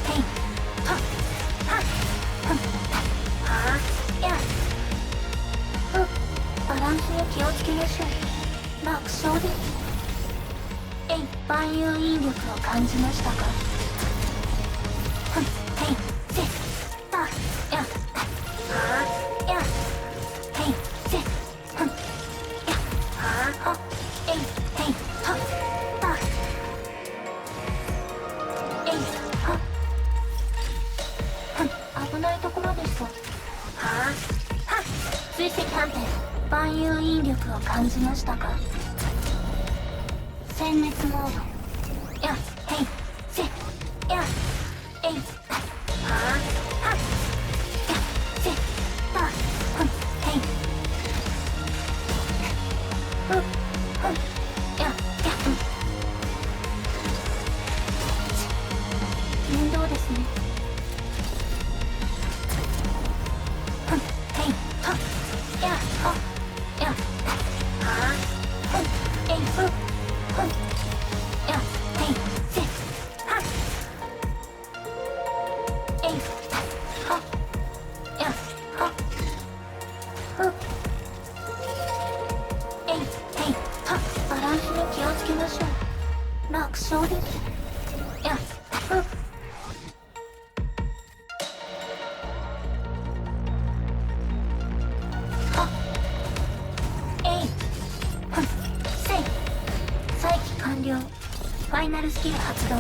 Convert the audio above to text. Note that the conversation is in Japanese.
へいはっはっふんはあやふっバランスに気をつけましょう。楽勝です。万有引力を感じましたか。ふんへいせたやはあやへいせふんやはあはえいへいはたえいはふん危ないところでした。はあはっ追跡判定万有引力を感じましたか。殲滅モードやへいせやえいはあはっやせたふんへいふんふんややふん面倒ですね。ふんへいはっやはやはあふんえいふんふんやへいせはっえいはやはふえいへいはバランスに気をつけましょう。楽勝です。やふはえいふんせい再起完了。ファイナルスキル発動。